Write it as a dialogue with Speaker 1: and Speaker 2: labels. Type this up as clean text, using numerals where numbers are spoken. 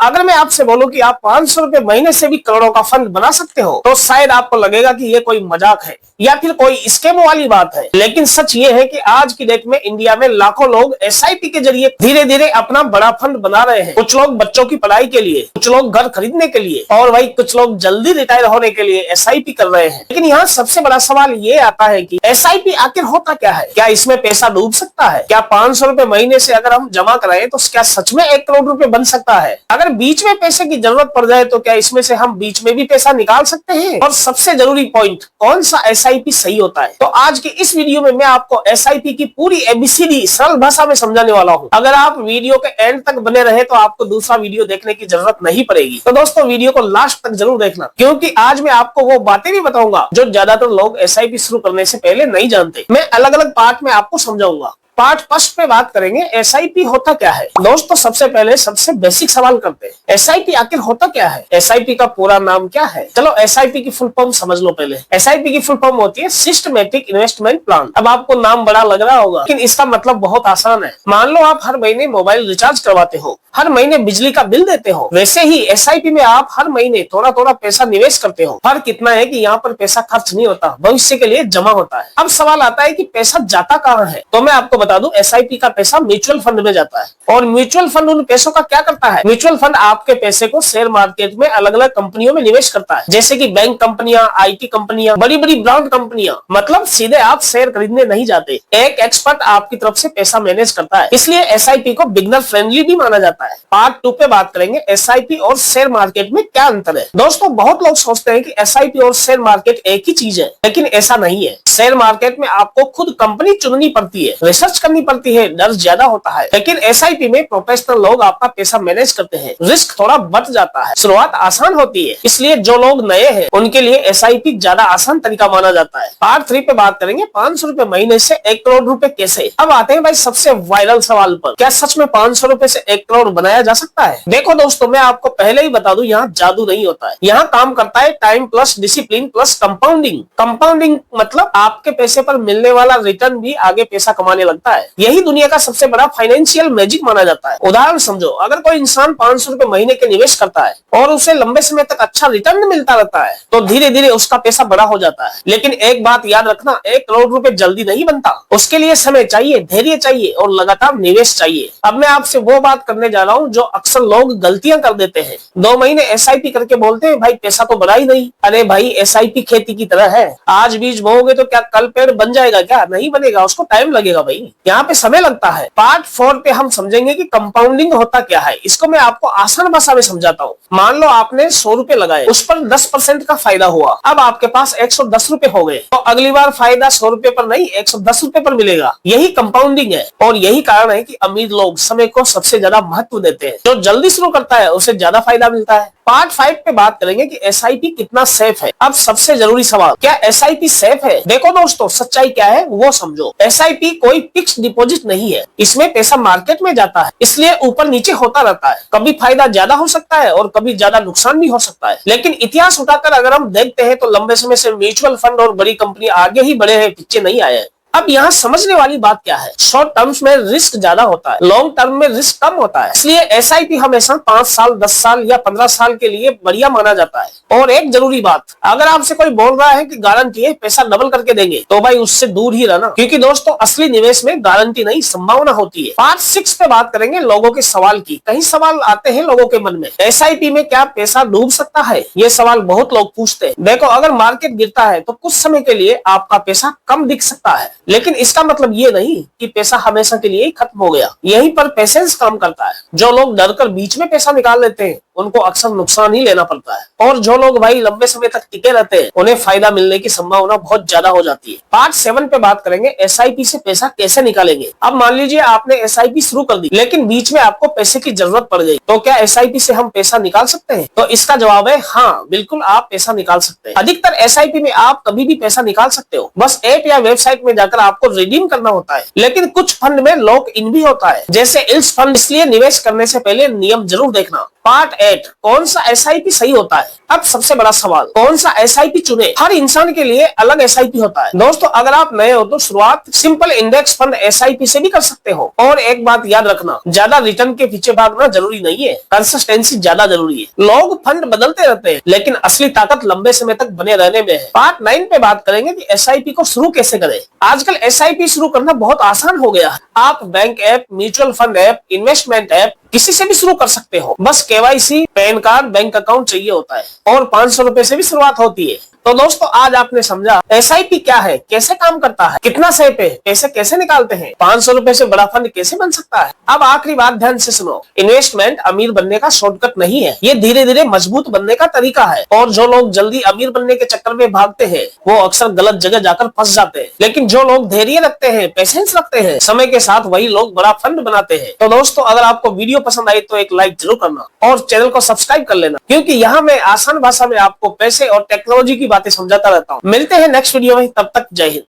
Speaker 1: अगर मैं आपसे बोलूं कि आप 500 रुपए महीने से भी करोड़ों का फंड बना सकते हो तो शायद आपको लगेगा कि ये कोई मजाक है या फिर कोई स्कैम वाली बात है। लेकिन सच ये है कि आज की डेट में इंडिया में लाखों लोग एसआईपी के जरिए धीरे धीरे अपना बड़ा फंड बना रहे हैं। कुछ लोग बच्चों की पढ़ाई के लिए, कुछ लोग घर खरीदने के लिए और वही कुछ लोग जल्दी रिटायर होने के लिए एसआईपी कर रहे हैं। लेकिन यहाँ सबसे बड़ा सवाल ये आता है कि एसआईपी आखिर होता क्या है? क्या इसमें पैसा डूब सकता है? क्या 500 रुपए महीने से अगर हम जमा कराएं तो क्या सच में 1 करोड़ रुपए बन सकता है? अगर बीच में पैसे की जरूरत पड़ जाए तो क्या इसमें से हम बीच में भी पैसा निकाल सकते हैं? और सबसे जरूरी पॉइंट, कौन सा एसआईपी सही होता है? तो आज के इस वीडियो में मैं आपको एसआईपी की पूरी एबीसीडी सरल भाषा में समझाने वाला हूँ। अगर आप वीडियो के एंड तक बने रहे तो आपको दूसरा वीडियो देखने की जरूरत नहीं पड़ेगी। तो दोस्तों वीडियो को लास्ट तक जरूर देखना, क्योंकि आज मैं आपको वो बातें भी बताऊंगा जो ज्यादातर लोग एसआईपी शुरू करने से पहले नहीं जानते। मैं अलग अलग पार्ट में आपको समझाऊंगा। पार्ट फर्स्ट पे बात करेंगे एसआईपी होता क्या है। दोस्तों सबसे पहले सबसे बेसिक सवाल करते हैं, एसआईपी आखिर होता क्या है? एसआईपी का पूरा नाम क्या है? चलो एसआईपी की फुल फॉर्म समझ लो पहले। एसआईपी की फुल फॉर्म होती है सिस्टमैटिक इन्वेस्टमेंट प्लान। अब आपको नाम बड़ा लग रहा होगा, लेकिन इसका मतलब बहुत आसान है। मान लो आप हर महीने मोबाइल रिचार्ज करवाते हो, हर महीने बिजली का बिल देते हो, वैसे ही एसआईपी में आप हर महीने थोड़ा थोड़ा पैसा निवेश करते हो। फर्क इतना है कि यहाँ पर पैसा खर्च नहीं होता, भविष्य के लिए जमा होता है। अब सवाल आता है कि पैसा जाता कहाँ है? तो मैं आपको बता दूं, एसआईपी का पैसा म्यूचुअल फंड में जाता है। और म्यूचुअल फंड उन पैसों का क्या करता है? म्यूचुअल फंड आपके पैसे को शेयर मार्केट में अलग अलग कंपनियों में निवेश करता है, जैसे कि बैंक कंपनियां, आईटी कंपनियां, बड़ी बड़ी ब्रांड कंपनियां। मतलब सीधे आप शेयर खरीदने नहीं जाते, एक एक्सपर्ट आपकी तरफ से पैसा मैनेज करता है। इसलिए एसआईपी को बिगनर फ्रेंडली भी माना जाता है। पार्ट 2 पे बात करेंगे एसआईपी और शेयर मार्केट में क्या अंतर है। दोस्तों बहुत लोग सोचते हैं कि एसआईपी और शेयर मार्केट एक ही चीज है, लेकिन ऐसा नहीं है। शेयर मार्केट में आपको खुद कंपनी चुननी पड़ती है, रिसर्च करनी पड़ती है, डर ज्यादा होता है। लेकिन एसआईपी में प्रोफेशनल लोग आपका पैसा मैनेज करते हैं, रिस्क थोड़ा बढ़ जाता है, शुरुआत आसान होती है। इसलिए जो लोग नए हैं उनके लिए एसआईपी ज्यादा आसान तरीका माना जाता है। पार्ट 3 पे बात करेंगे 500 रुपए महीने से 1 करोड़ रुपए कैसे। अब आते हैं भाई सबसे वायरल सवाल पर, क्या सच में 500 रुपए से 1 करोड़ बनाया जा सकता है? देखो दोस्तों मैं आपको पहले ही बता दूं, यहाँ जादू नहीं होता है। यहाँ काम करता है time plus discipline plus compounding. Compounding मतलब आपके पैसे पर मिलने वाला रिटर्न भी आगे पैसा कमाने लगता है। यही दुनिया का सबसे बड़ा फाइनेंशियल मैजिक माना जाता है। उदाहरण समझो, अगर कोई इंसान 500 रुपए महीने के निवेश करता है और उसे लंबे समय तक अच्छा रिटर्न मिलता रहता है तो धीरे धीरे उसका पैसा बड़ा हो जाता है। लेकिन एक बात याद रखना, 1 करोड़ रुपए जल्दी नहीं बनता। उसके लिए समय चाहिए, धैर्य चाहिए और लगातार निवेश चाहिए। अब मैं आपसे वो बात करने जा रहा हूँ जो अक्सर लोग गलतियां कर देते हैं। 2 महीने एसआईपी करके बोलते हैं भाई पैसा तो बढ़ा ही नहीं। अरे भाई एसआईपी खेती की तरह है, आज बीज बोओगे तो क्या कल पेड़ बन जाएगा? क्या नहीं बनेगा, उसको टाइम लगेगा भाई, यहाँ पे समय लगता है। पार्ट 4 पे हम समझेंगे कि कंपाउंडिंग होता क्या है। इसको मैं आपको आसान भाषा में समझाता हूँ। मान लो आपने 100 रुपए लगाए, उस पर 10% का फायदा हुआ, अब आपके पास 110 रुपए हो गए। तो अगली बार फायदा 100 रुपए पर नहीं 110 रुपए पर मिलेगा। यही कंपाउंडिंग है और यही कारण है कि अमीर लोग समय को सबसे ज्यादा महत्व देते हैं। जो जल्दी शुरू करता है उसे ज्यादा फायदा मिलता है। पार्ट 5 पे बात करेंगे कि एसआईपी कितना सेफ है। अब सबसे जरूरी सवाल, क्या एसआईपी सेफ है? देखो दोस्तों सच्चाई क्या है वो समझो। एसआईपी कोई फिक्स डिपॉजिट नहीं है, इसमें पैसा मार्केट में जाता है, इसलिए ऊपर नीचे होता रहता है। कभी फायदा ज्यादा हो सकता है और कभी ज्यादा नुकसान भी हो सकता है। लेकिन इतिहास उठाकर अगर हम देखते हैं तो लंबे समय से म्यूचुअल फंड और बड़ी कंपनी आगे ही बढ़े हैं, पीछे नहीं आए हैं। अब यहाँ समझने वाली बात क्या है, शॉर्ट टर्म्स में रिस्क ज्यादा होता है, लॉन्ग टर्म में रिस्क कम होता है। इसलिए एसआईपी हमेशा 5 साल 10 साल या 15 साल के लिए बढ़िया माना जाता है। और एक जरूरी बात, अगर आपसे कोई बोल रहा है कि गारंटी है पैसा डबल करके देंगे तो भाई उससे दूर ही रहना, क्योंकि दोस्तों असली निवेश में गारंटी नहीं संभावना होती है। पार्ट 6 पे बात करेंगे लोगों के सवाल की। कई सवाल आते हैं लोगों के मन में, एसआईपी में क्या पैसा डूब सकता है? ये सवाल बहुत लोग पूछते हैं। देखो अगर मार्केट गिरता है तो कुछ समय के लिए आपका पैसा कम दिख सकता है, लेकिन इसका मतलब ये नहीं कि पैसा हमेशा के लिए ही खत्म हो गया। यहीं पर पेशेंस काम करता है। जो लोग डरकर बीच में पैसा निकाल लेते हैं उनको अक्सर नुकसान ही लेना पड़ता है, और जो लोग भाई लंबे समय तक टिके रहते हैं उन्हें फायदा मिलने की संभावना बहुत ज्यादा हो जाती है। पार्ट 7 पे बात करेंगे एसआईपी से पैसा कैसे निकालेंगे। अब मान लीजिए आपने एसआईपी शुरू कर दी, लेकिन बीच में आपको पैसे की जरूरत पड़ गई, तो क्या एसआईपी से हम पैसा निकाल सकते हैं? तो इसका जवाब है हाँ, बिल्कुल आप पैसा निकाल सकते हैं। अधिकतर एसआईपी में आप कभी भी पैसा निकाल सकते हो, बस ऐप या वेबसाइट में जाकर आपको रिडीम करना होता है। लेकिन कुछ फंड में लॉक इन भी होता है, जैसे इल्स फंड, इसलिए निवेश करने से पहले नियम जरूर देखना। पार्ट 8, कौन सा एसआईपी सही होता है? अब सबसे बड़ा सवाल, कौन सा एसआईपी चुने? हर इंसान के लिए अलग एसआईपी होता है। दोस्तों अगर आप नए हो तो शुरुआत सिंपल इंडेक्स फंड एसआईपी से भी कर सकते हो। और एक बात याद रखना, ज्यादा रिटर्न के पीछे भागना जरूरी नहीं है, कंसिस्टेंसी ज्यादा जरूरी है। लोग फंड बदलते रहते हैं लेकिन असली ताकत लंबे समय तक बने रहने में है। पार्ट 9 पे बात करेंगे कि एसआईपी को शुरू कैसे करें। आजकल एसआईपी शुरू करना बहुत आसान हो गया है। आप bank app, mutual fund app, investment app किसी से भी शुरू कर सकते हो। बस KYC, pan card, bank account चाहिए होता है और 500 रुपए से भी शुरुआत होती है। तो दोस्तों आज आपने समझा एसआईपी क्या है, कैसे काम करता है, कितना सेफ है, पैसे कैसे निकालते हैं, 500 रुपए से बड़ा फंड कैसे बन सकता है। अब आखिरी बात ध्यान से सुनो, इन्वेस्टमेंट अमीर बनने का शॉर्टकट नहीं है, ये धीरे धीरे मजबूत बनने का तरीका है। और जो लोग जल्दी अमीर बनने के चक्कर में भागते हैं वो अक्सर गलत जगह जाकर फंस जाते हैं। लेकिन जो लोग धैर्य रखते हैं, पेशेंस रखते हैं, समय के साथ वही लोग बड़ा फंड बनाते हैं। तो दोस्तों अगर आपको वीडियो पसंद आई तो एक लाइक जरूर करना और चैनल को सब्सक्राइब कर लेना, क्योंकि यहाँ मैं आसान भाषा में आपको पैसे और टेक्नोलॉजी की बातें समझाता रहता हूँ। मिलते हैं नेक्स्ट वीडियो में, तब तक जय हिंद।